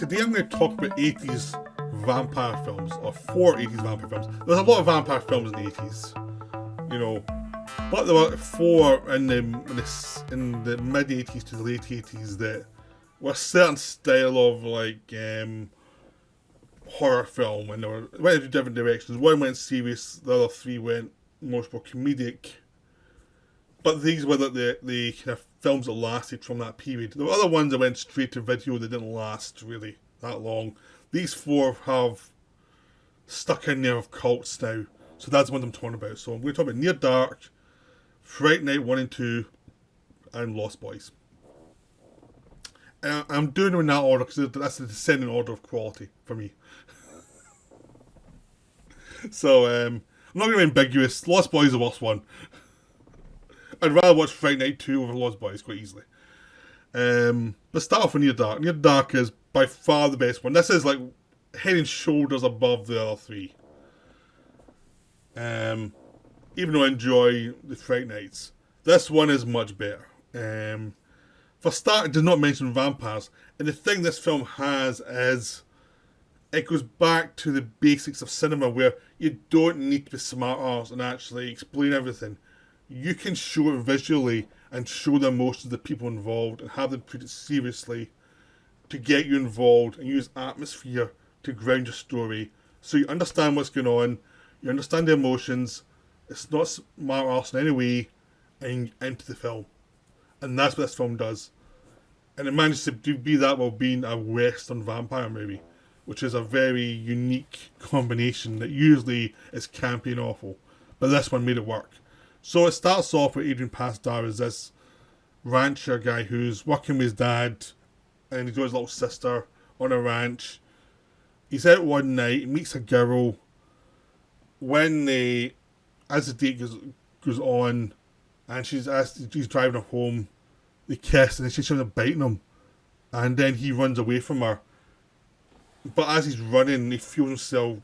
today I'm going to talk about 80s vampire films, or 4 80s vampire films. There's a lot of vampire films in the 80s, you know, but there were 4 in the mid 80s to the late 80s that were a certain style of like horror film, and they went into different directions. One went serious, the other 3 went more comedic. But these were the kind of films that lasted from that period. There were other ones that went straight to video that didn't last really that long. These 4 have stuck in there of cults now. So that's what I'm talking about. So I'm going to talk about Near Dark, Fright Night 1 and 2, and Lost Boys. And I'm doing them in that order because that's the descending order of quality for me. So I'm not going to be ambiguous. Lost Boys is the worst one. I'd rather watch Fright Night 2 over Lost Boys quite easily. But start off with Near Dark. Near Dark is by far the best one. This is like head and shoulders above the other 3. Even though I enjoy the Fright Nights, this one is much better. For start, it does not mention vampires. And the thing this film has is it goes back to the basics of cinema where you don't need to be smart arse and actually explain everything. You can show it visually and show the emotions of the people involved and have them treat it seriously to get you involved and use atmosphere to ground your story so you understand what's going on, you understand the emotions, it's not smart arse in any way, and into the film. And that's what this film does. And it manages to be that while being a Western vampire movie, which is a very unique combination that usually is campy and awful. But this one made it work. So it starts off with Adrian Pasdar as this rancher guy who's working with his dad and he's got his little sister on a ranch. He's out one night, he meets a girl. As the date goes on and she's driving her home, they kiss and then she's trying to bite him. And then he runs away from her. But as he's running, he feels himself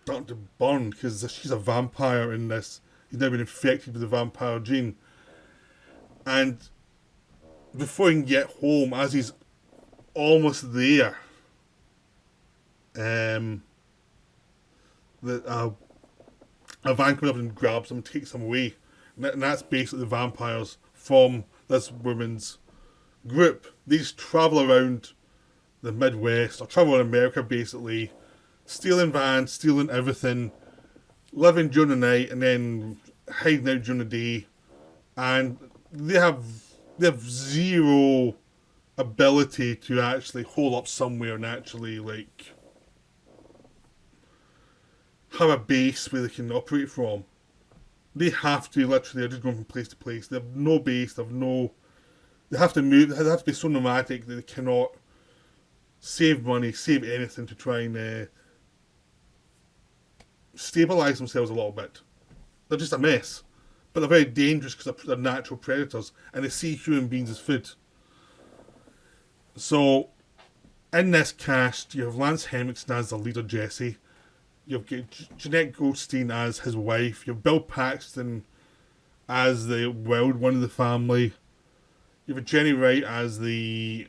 starting to burn because she's a vampire in this. He's now been infected with the vampire gene. And before he can get home, as he's almost there, a van comes up and grabs him and takes him away. And that's basically the vampires from this woman's group. They just travel around the Midwest, or travel in America basically, stealing vans, stealing everything, living during the night and then hiding out during the day, and they have zero ability to actually hole up somewhere and actually like have a base where they can operate from. They have to literally, they're just going from place to place. They have no base. They have to move. They have to be so nomadic that they cannot save money, save anything to try and stabilise themselves a little bit. They're just a mess. But they're very dangerous because they're natural predators and they see human beings as food. So, in this cast, you have Lance Henriksen as the leader, Jesse. You've got Jeanette Goldstein as his wife. You have Bill Paxton as the wild one of the family. You have Jenny Wright as the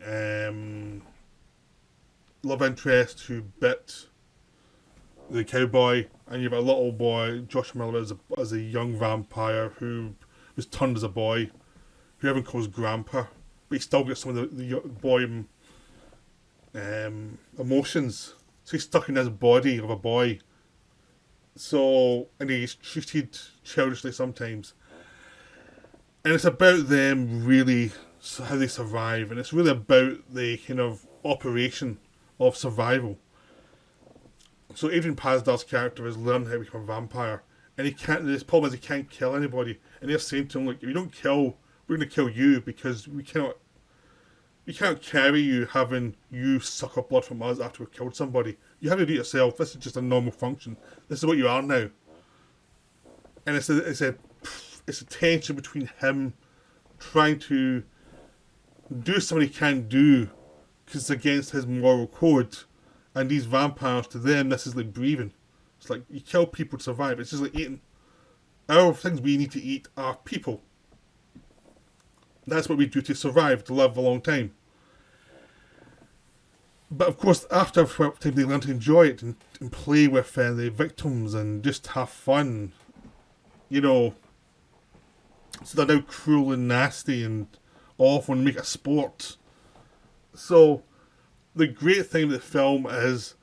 love interest who bit the cowboy, and you've got a little boy, Josh Miller, as a young vampire who was turned as a boy, who everyone calls Grandpa, but he still gets some of the boy emotions. So he's stuck in this body of a boy. So, and he's treated childishly sometimes. And it's about them really, how they survive, and it's really about the kind of operation of survival. So Adrian Pasdar's character has learned how to become a vampire, and his problem is he can't kill anybody, and they're saying to him, like, if you don't kill, we're going to kill you, because we can't carry you having you suck up blood from us after we've killed somebody. You have to do it yourself. This is just a normal function. This is what you are now. And it's a tension between him trying to do something he can't do because it's against his moral code, and these vampires, to them, this is like breathing. It's like you kill people to survive. It's just like eating. Our things we need to eat are people. That's what we do to survive, to live a long time. But of course, after a time, they learn to enjoy it and play with the victims and just have fun. You know, so they're now cruel and nasty and awful and make it a sport. So the great thing with the film is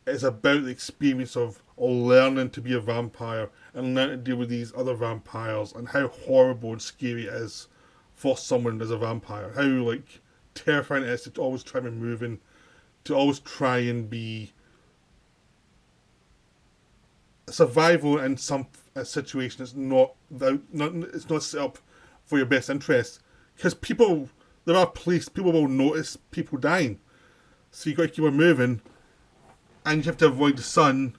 about the experience of learning to be a vampire and learning to deal with these other vampires and how horrible and scary it is for someone as a vampire. How like terrifying it is to always try and move in, to always try and be survival in some situation that's not it's not set up for your best interest. Because there are police, people will notice people dying. So you got to keep on moving, and you have to avoid the sun,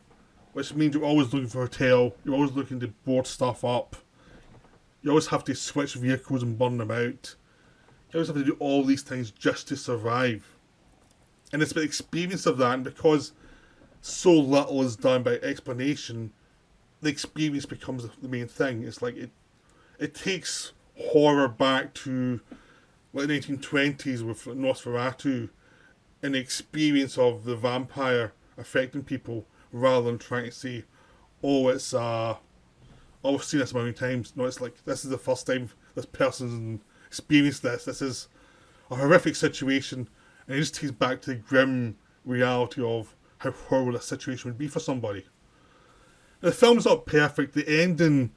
which means you're always looking for a tail. You're always looking to board stuff up. You always have to switch vehicles and burn them out. You always have to do all these things just to survive. And it's the experience of that, and because so little is done by explanation, the experience becomes the main thing. It's like it takes horror back to like the 1920s with Nosferatu, and the experience of the vampire affecting people, rather than trying to say, oh, it's we've seen this many times. No, it's like this is the first time this person's experienced this. This is a horrific situation, and it just takes back to the grim reality of how horrible a situation would be for somebody. Now, the film's not perfect. The ending,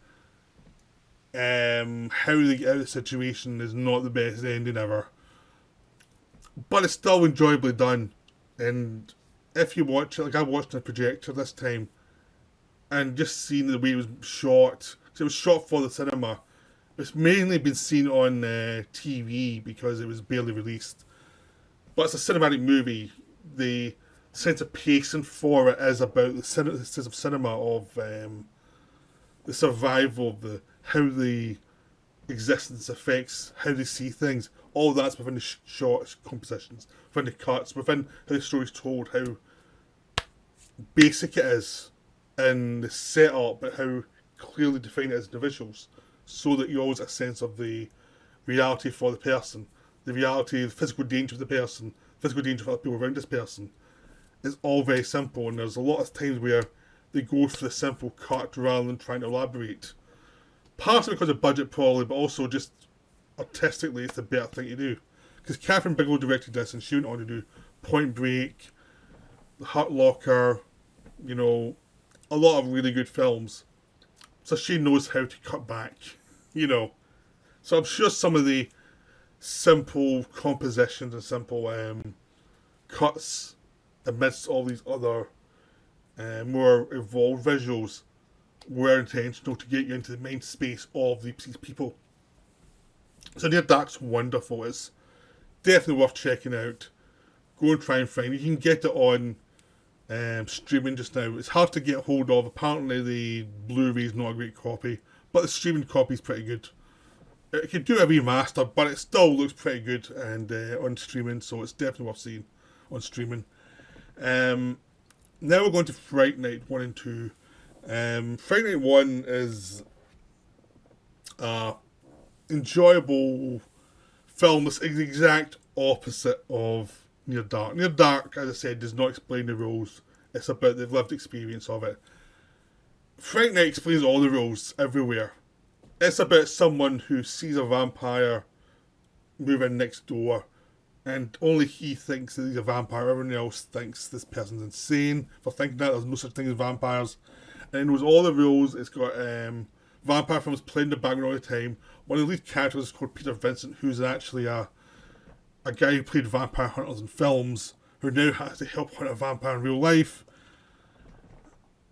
how they get out of the situation is not the best ending ever. But it's still enjoyably done. And if you watch it, like I watched on a projector this time, and just seeing the way it was shot, because it was shot for the cinema. It's mainly been seen on TV because it was barely released. But it's a cinematic movie. The sense of pacing for it is about the sense of cinema, of the survival, of how the existence affects how they see things. All that's within the short compositions, within the cuts, within how the story's told, how basic it is, and the setup, but how clearly defined it is in the visuals, so that you always get a sense of the reality for the person, the reality, the physical danger of the person, physical danger of other people around this person. It's all very simple, and there's a lot of times where they go for the simple cut rather than trying to elaborate. Partly because of budget, probably, but also just artistically, it's the better thing to do. Because Catherine Bigelow directed this, and she went on to do Point Break, The Hurt Locker, a lot of really good films. So she knows how to cut back, So I'm sure some of the simple compositions and simple cuts amidst all these other more evolved visuals were intentional to get you into the mind space of these people. So Near Dark's wonderful. It's definitely worth checking out. Go and try and find it. You can get it on streaming just now. It's hard to get hold of. Apparently the Blu-ray is not a great copy, but the streaming copy is pretty good. It could do a remaster, but it still looks pretty good and on streaming, so it's definitely worth seeing on streaming. Now we're going to Fright Night 1 and 2. Fright Night 1 is enjoyable film. It's the exact opposite of Near Dark. Near Dark, as I said, does not explain the rules. It's about the lived experience of it. Fright Night explains all the rules everywhere. It's about someone who sees a vampire move in next door, and only he thinks that he's a vampire. Everyone else thinks this person's insane for thinking that. There's no such thing as vampires. And it knows all the rules. It's got vampire films playing in the background all the time. One of the lead characters is called Peter Vincent, who's actually a guy who played vampire hunters in films, who now has to help hunt a vampire in real life.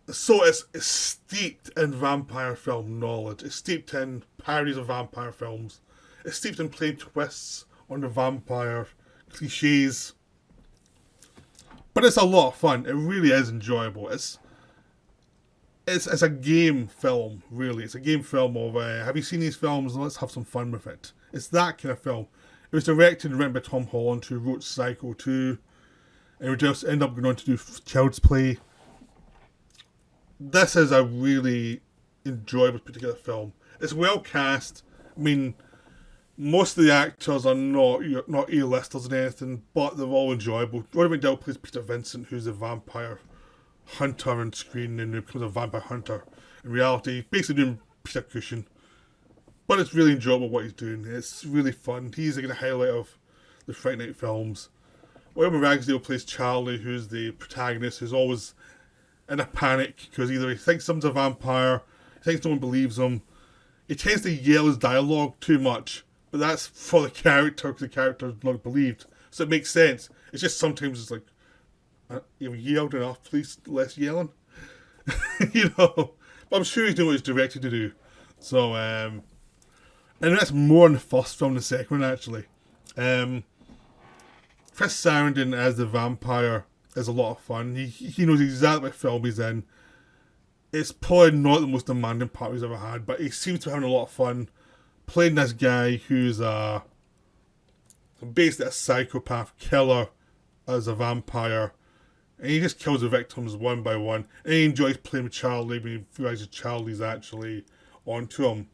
So it's steeped in vampire film knowledge. It's steeped in parodies of vampire films. It's steeped in playing twists on the vampire cliches. But it's a lot of fun. It really is enjoyable. It's a game film, really. It's a game film of, have you seen these films? Let's have some fun with it. It's that kind of film. It was directed and written by Tom Holland, who wrote Psycho 2, and we just end up going on to do Child's Play. This is a really enjoyable particular film. It's well cast. I mean, Most of the actors are not A-listers or anything, but they're all enjoyable. Roddy McDowell plays Peter Vincent, who's a vampire hunter on screen, and he becomes a vampire hunter in reality, basically doing Peter Cushing. But it's really enjoyable what he's doing. It's really fun. He's like the highlight of the Fright Night films. William Ragsdale plays Charlie, who's the protagonist, who's always in a panic because either he thinks someone's a vampire, he thinks no one believes him. He tends to yell his dialogue too much, but that's for the character because the character's not believed. So it makes sense. It's just sometimes it's like, you've yelled enough, please, less yelling. But I'm sure he's doing what he's directed to do. So, and that's more in the first film than the second one, actually. Chris Sarandon as the vampire is a lot of fun. He knows exactly what film he's in. It's probably not the most demanding part he's ever had, but he seems to be having a lot of fun playing this guy who's basically a psychopath killer as a vampire. And he just kills the victims one by one. And he enjoys playing with Charlie when he realizes Charlie's actually onto him.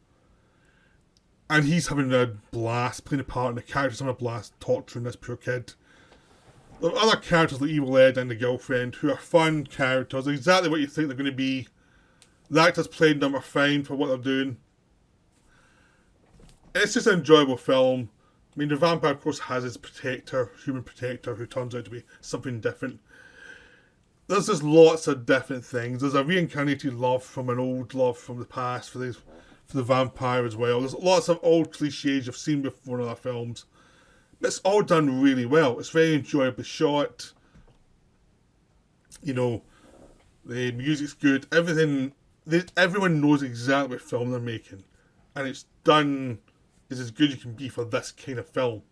And he's having a blast playing a part, and the character's having a blast torturing this poor kid. There are other characters like Evil Ed and the girlfriend who are fun characters, exactly what you think they're going to be. The actors playing them are fine for what they're doing. It's just an enjoyable film. I mean, the vampire, of course, has his protector, human protector, who turns out to be something different. There's just lots of different things. There's a reincarnated love from an old love from the past for the vampire as well. There's lots of old cliches you've seen before in other films. But it's all done really well. It's very enjoyably shot. The music's good. Everyone knows exactly what film they're making. And it's done as good as you can be for this kind of film.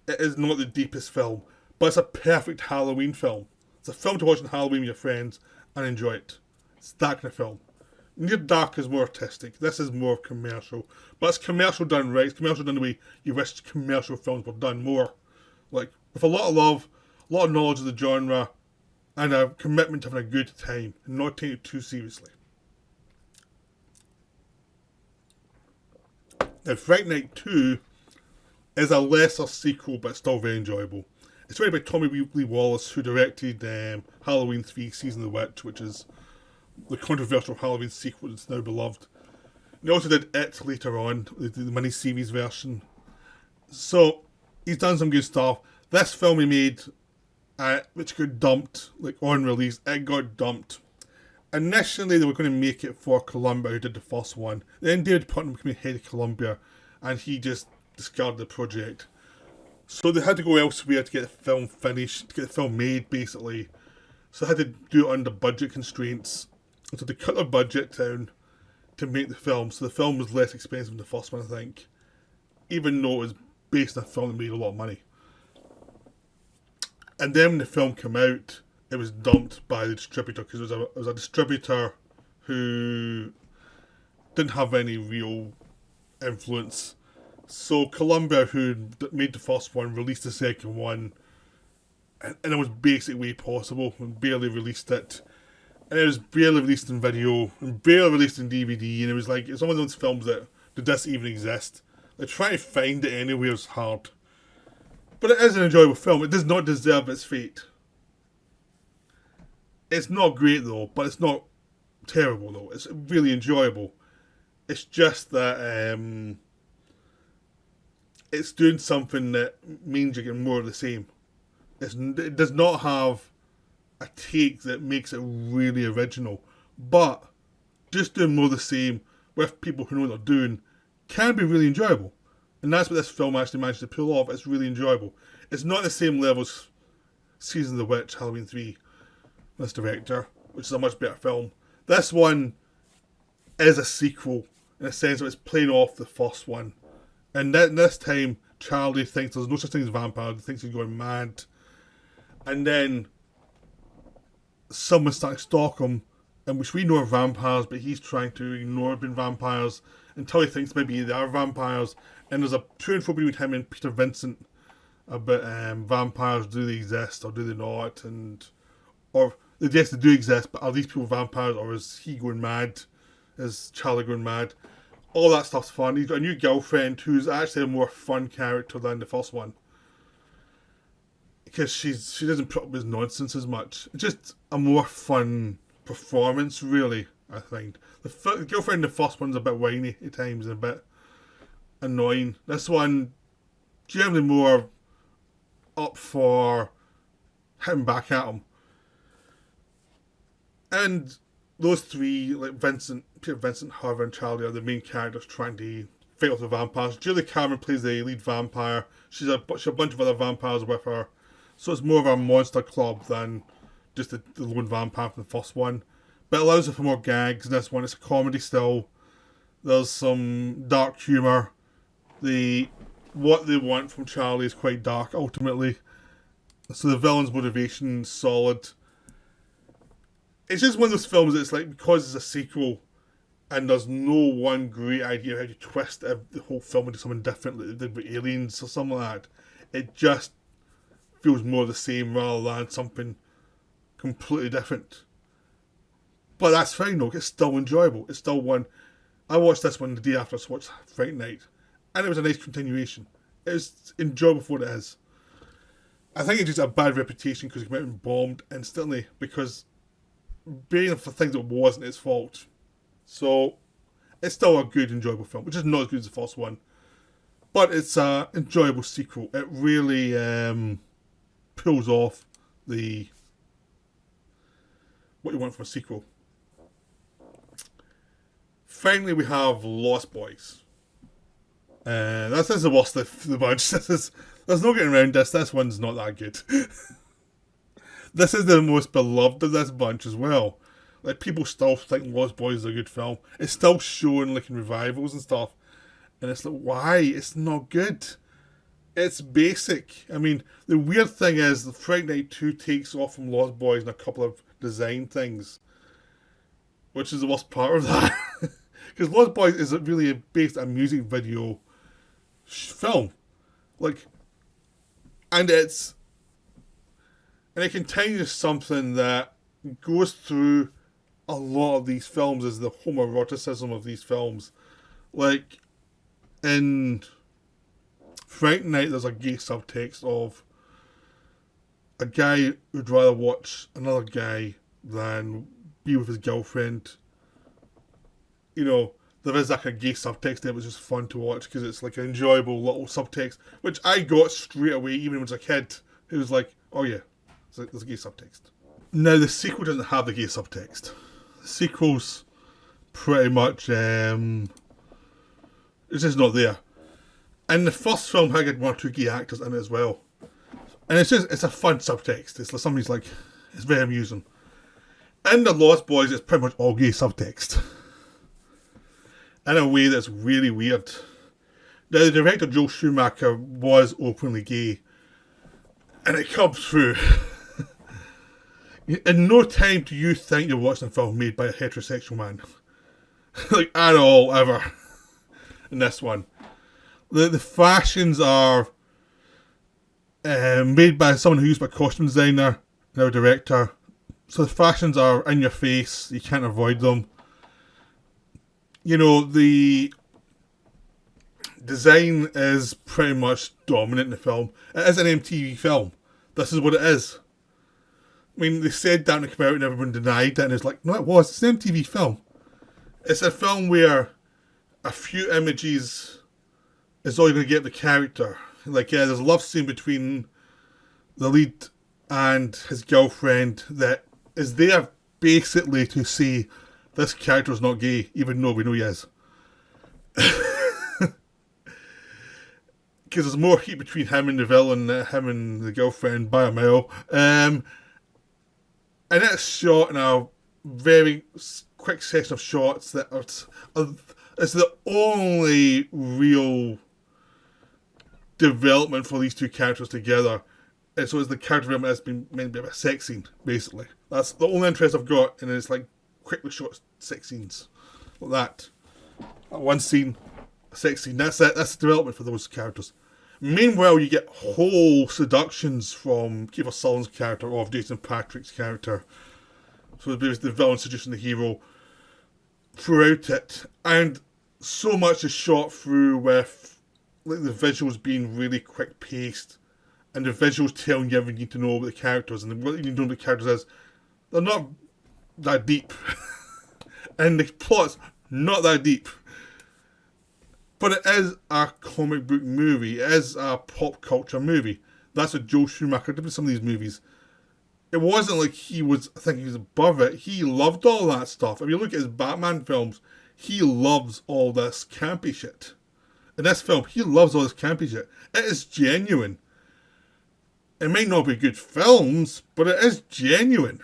It is not the deepest film, but it's a perfect Halloween film. It's a film to watch on Halloween with your friends and enjoy it. It's that kind of film. Near Dark is more artistic. This is more commercial. But it's commercial done right. It's commercial done the way you wish commercial films were done more. Like, with a lot of love, a lot of knowledge of the genre, and a commitment to having a good time, and not taking it too seriously. Now, Fright Night 2 is a lesser sequel, but still very enjoyable. It's written by Tommy Lee Wallace, who directed Halloween 3 Season of the Witch, which is the controversial Halloween sequel that's now beloved. He also did It later on, the mini-series version. So, he's done some good stuff. This film he made, which got dumped, on release, it got dumped. Initially, they were going to make it for Columbia, who did the first one. Then David Putnam became head of Columbia, and he just discarded the project. So they had to go elsewhere to get the film finished, to get the film made, basically. So they had to do it under budget constraints. So they cut their budget down to make the film. So the film was less expensive than the first one, I think. Even though it was based on a film that made a lot of money. And then when the film came out, it was dumped by the distributor because it was a distributor who didn't have any real influence. So Columbia, who made the first one, released the second one, and it was basically possible, and barely released it. And it was barely released in video, and barely released in DVD, and it was like, it's one of those films that, did this even exist? Like, trying to find it anywhere is hard. But it is an enjoyable film. It does not deserve its fate. It's not great though, but it's not terrible though. It's really enjoyable. It's just that it's doing something that means you're getting more of the same. It does not have a take that makes it really original, but just doing more of the same with people who know what they're doing can be really enjoyable. And that's what this film actually managed to pull off. It's really enjoyable. It's not the same level as Season of the Witch, Halloween 3, this director, which is a much better film. This one is a sequel in a sense that it's playing off the first one. And this time, Charlie thinks there's no such thing as vampires. He thinks he's going mad. And then someone's starting to stalk him, and which we know are vampires, but he's trying to ignore being vampires until he thinks maybe they are vampires. And there's a to and fro between him and Peter Vincent about vampires. Do they exist or do they not? Or yes, they do exist, but are these people vampires, or is he going mad? Is Charlie going mad? All that stuff's fun. He's got a new girlfriend who's actually a more fun character than the first one. Because she doesn't put up with nonsense as much. It's just a more fun performance, really, I think. The girlfriend in the first one's a bit whiny at times and a bit annoying. This one, generally more up for hitting back at him. And those three, like Peter Vincent, Harvey, and Charlie, are the main characters trying to fight off the vampires. Julie Cameron plays the lead vampire. She's a bunch of other vampires with her. So it's more of a monster club than just the lone vampire from the first one. But it allows for more gags in this one. It's a comedy still. There's some dark humour. What they want from Charlie is quite dark, ultimately. So the villain's motivation is solid. It's just one of those films that's like, because it's a sequel and there's no one great idea how to twist the whole film into something different, like they did with Aliens or something like that, it just feels more the same rather than something completely different. But that's fine though, it's still enjoyable. It's still one. I watched this one the day after I watched Fright Night, and it was a nice continuation. It was enjoyable for what it is. I think it just a bad reputation because it came out and bombed instantly, because being for things that wasn't its fault. So it's still a good, enjoyable film, which is not as good as the first one. But it's an enjoyable sequel. It really pulls off what you want from a sequel. Finally, we have Lost Boys. This is the worst of the bunch. There's no getting around this. This one's not that good. This is the most beloved of this bunch as well. Like, people still think Lost Boys is a good film. It's still shown like in revivals and stuff. And it's like, why? It's not good. It's basic. I mean, the weird thing is the Fright Night 2 takes off from Lost Boys in a couple of design things, which is the worst part of that. Because Lost Boys is really based on a music video film. Like, and it continues something that goes through a lot of these films, is the homoeroticism of these films. Like, in Fright Night, there's a gay subtext of a guy who'd rather watch another guy than be with his girlfriend. You know, there is like a gay subtext there, which is fun to watch because it's like an enjoyable little subtext, which I got straight away, even when I was a kid. It was like, oh yeah, there's a gay subtext. Now, the sequel doesn't have the gay subtext. The sequel's pretty much, it's just not there. And the first film had one or two gay actors in it as well. And it's a fun subtext. It's like somebody's like, it's very amusing. In The Lost Boys, it's pretty much all gay subtext. In a way that's really weird. Now, the director, Joel Schumacher, was openly gay. And it comes through. In no time do you think you're watching a film made by a heterosexual man. Like, at all, ever. In this one. The fashions are made by someone who used by a costume designer and our director. So the fashions are in your face. You can't avoid them. You know, the design is pretty much dominant in the film. It is an MTV film. This is what it is. I mean, they said that when it came out and everyone denied it, and it's like, no, it was. It's an MTV film. It's a film where a few images is all you're going to get of the character. Like, yeah, there's a love scene between the lead and his girlfriend that is there basically to say this character's not gay, even though we know he is. Because there's more heat between him and the villain than him and the girlfriend by a mile. And it's shot in a very quick section of shots that are... It's the only real development for these two characters together. And so it's the character development that's been meant to be a sex scene, basically. That's the only interest I've got, and it's like quickly shot sex scenes. Like that. One scene, a sex scene. That's it. That's the development for those characters. Meanwhile, you get whole seductions from Kiefer Sutherland's character or Jason Patrick's character. So there's the villain seducing the hero throughout it. And so much is shot through with like the visuals being really quick paced, and the visuals telling you everything you need to know about the characters, and what you need to know about the characters is they're not that deep, and the plot's not that deep. But it is a comic book movie. It is a pop culture movie. That's what Joel Schumacher did with some of these movies. It wasn't like he was, I think he was above it. He loved all that stuff. If you look at his Batman films, he loves all this campy shit. In this film, he loves all this campy shit. It is genuine. It may not be good films, but it is genuine.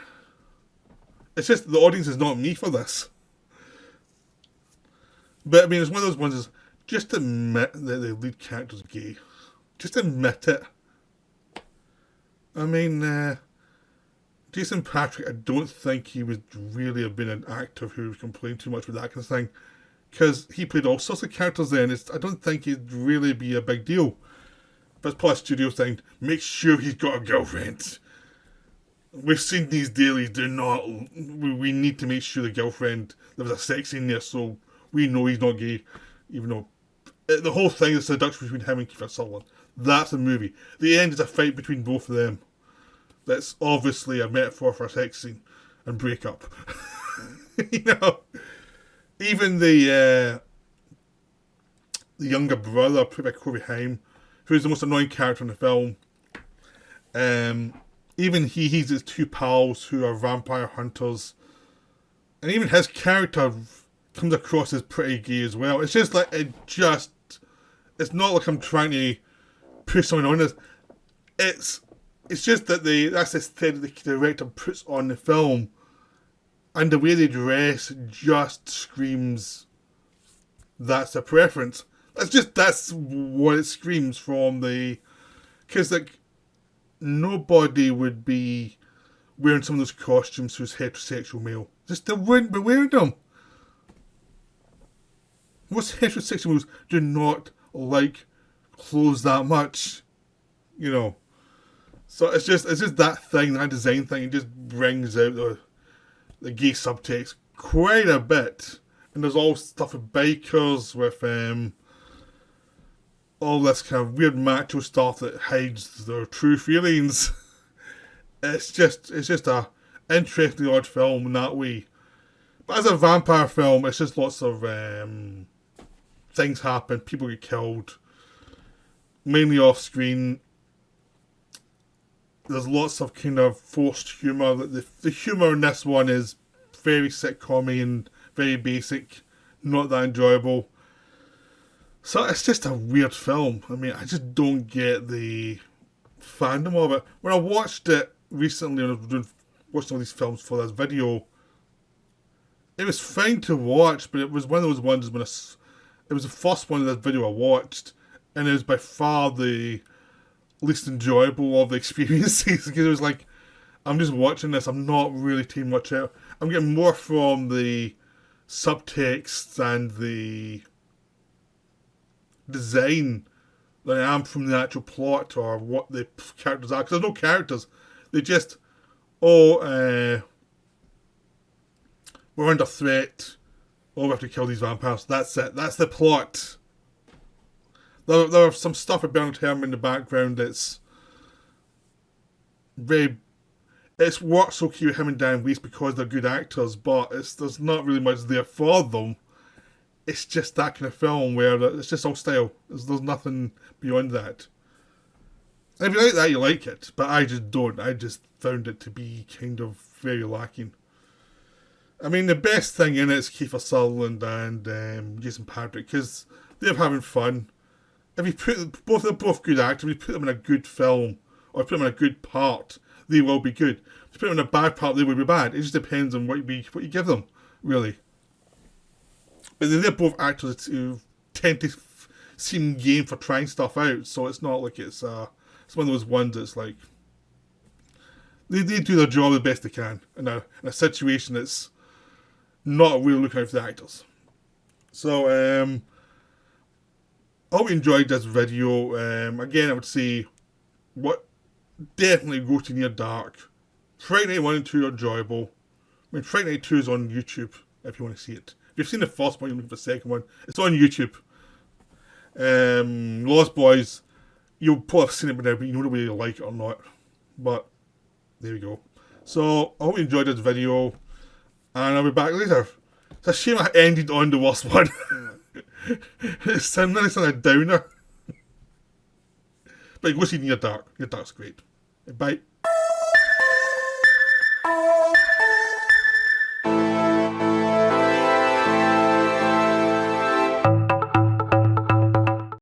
It's just the audience is not me for this. But I mean, it's one of those ones is just admit that the lead character's gay. Just admit it. I mean, Jason Patrick, I don't think he would really have been an actor who would complain too much with that kind of thing. Because he played all sorts of characters then. I don't think he'd really be a big deal. But plus, studio thing, make sure he's got a girlfriend. We've seen these dailies, they're not. We need to make sure the girlfriend, there was a sex scene there, so we know he's not gay. Even though the whole thing is seduction between him and Kiefer Sutherland. That's the movie. The end is a fight between both of them. That's obviously a metaphor for a sex scene and breakup. You know, even the younger brother, played by Corey Haim, who's the most annoying character in the film. Even he's his two pals who are vampire hunters, and even his character comes across as pretty gay as well. It's just like it's not like I'm trying to push something on this. It's just that that's the aesthetic the director puts on the film, and the way they dress just screams that's a preference. That's what it screams from the, because like nobody would be wearing some of those costumes who's heterosexual male. Just they wouldn't be wearing them. Most heterosexual males do not like clothes that much, you know. So it's just that thing, that design thing. It just brings out the gay subtext quite a bit. And there's all stuff with bikers, with all this kind of weird macho stuff that hides their true feelings. It's just a interesting odd film in that way. But as a vampire film, it's just lots of things happen, people get killed, mainly off screen. There's lots of kind of forced humour. The humour in this one is very sitcom-y and very basic, not that enjoyable. So it's just a weird film. I mean, I just don't get the fandom of it. When I watched it recently, when I was watching all these films for this video, it was fine to watch, but it was one of those ones when it was the first one of this video I watched, and it was by far the least enjoyable of the experiences, because it was like, I'm just watching this, I'm not really taking much out. I'm getting more from the subtext and the design than I am from the actual plot or what the characters are, because there's no characters. They just, we're under threat, we have to kill these vampires, that's it, that's the plot. There are some stuff with Bernard Herrmann in the background that's it's works okay with him and Dan Weiss because they're good actors, but there's not really much there for them. It's just that kind of film where it's just all style. There's nothing beyond that. And if you like that, you like it, but I just don't. I just found it to be kind of very lacking. I mean, the best thing in it is Kiefer Sutherland and Jason Patrick, because they're having fun. If you they're both good actors. If you put them in a good film or put them in a good part, they will be good. If you put them in a bad part, they will be bad. It just depends on what you give them, really. But they're both actors who tend to seem game for trying stuff out, so it's not like it's one of those ones that's like they do their job the best they can in a situation that's not really looking out for the actors. So I hope you enjoyed this video. Again, I would say definitely go to Near Dark. Fright Night 1 and 2 are enjoyable. I mean, Fright Night 2 is on YouTube if you want to see it. If you've seen the first one, you're looking for the second one. It's on YouTube. Lost Boys. You'll probably have seen it by now, but you know whether you like it or not. But there we go. So I hope you enjoyed this video, and I'll be back later. It's a shame I ended on the worst one. It's a downer. But go see Near Dark. Near Dark's great. Bye.